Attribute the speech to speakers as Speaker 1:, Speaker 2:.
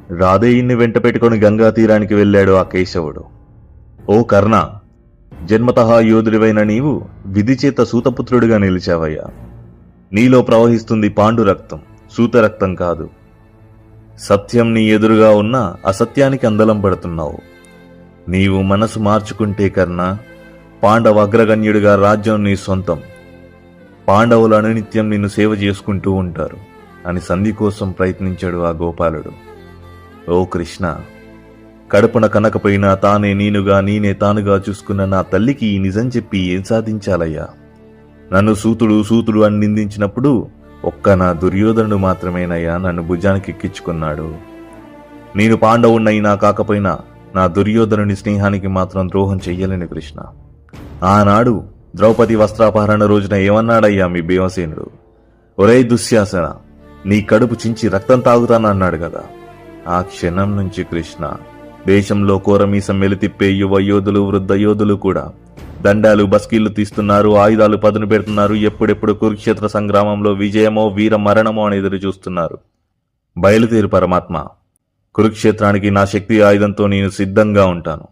Speaker 1: రాధేయుణ్ణి వెంట పెట్టుకుని గంగా తీరానికి వెళ్ళాడు ఆ కేశవుడు. ఓ కర్ణ, జన్మతః యోధుడివైన నీవు విధిచేత సూతపుత్రుడిగా నిలిచావయ్యా. నీలో ప్రవహిస్తుంది పాండు రక్తం, సూత రక్తం కాదు. సత్యం నీ ఎదురుగా ఉన్న అసత్యానికి అందలం పడుతున్నావు. నీవు మనసు మార్చుకుంటే కర్ణ, పాండవ అగ్రగణ్యుడిగా రాజ్యం నీ సొంతం. పాండవులు అనునిత్యం నిన్ను సేవ చేసుకుంటూ ఉంటారు అని సంధి కోసం ప్రయత్నించాడు ఆ గోపాలుడు. ఓ కృష్ణ, కడుపున కనకపోయినా తానే నేనుగా నేనే తానుగా చూసుకున్న నా తల్లికి ఈ నిజం చెప్పి ఏం సాధించాలయ్యా? నన్ను సూతుడు అని నిందించినప్పుడు ఒక్క నా దుర్యోధనుడు మాత్రమేనయ్యా నన్ను భుజానికి ఎక్కించుకున్నాడు. నేను పాండవుణ్ణైనా కాకపోయినా నా దుర్యోధనుని స్నేహానికి మాత్రం ద్రోహం చెయ్యలేను కృష్ణ. ఆనాడు ద్రౌపది వస్త్రాపహరణ రోజున ఏమన్నాడయ్యా మీ భీమసేనుడు? ఒరే దుశ్శాసన, నీ కడుపు చించి రక్తం తాగుతానన్నాడు కదా. ఆ క్షణం నుంచి కృష్ణ, దేశంలో కోరమీసం మెలితిప్పే యువ యోధులు, వృద్ధ యోధులు కూడా దండాలు బస్కీళ్లు తీస్తున్నారు, ఆయుధాలు పదును పెడుతున్నారు. ఎప్పుడెప్పుడు కురుక్షేత్ర సంగ్రామంలో విజయమో వీర మరణమో అని ఎదురు చూస్తున్నారు. బయలుదేరు పరమాత్మ, కురుక్షేత్రానికి నా శక్తి ఆయుధంతో నేను సిద్ధంగా ఉంటాను.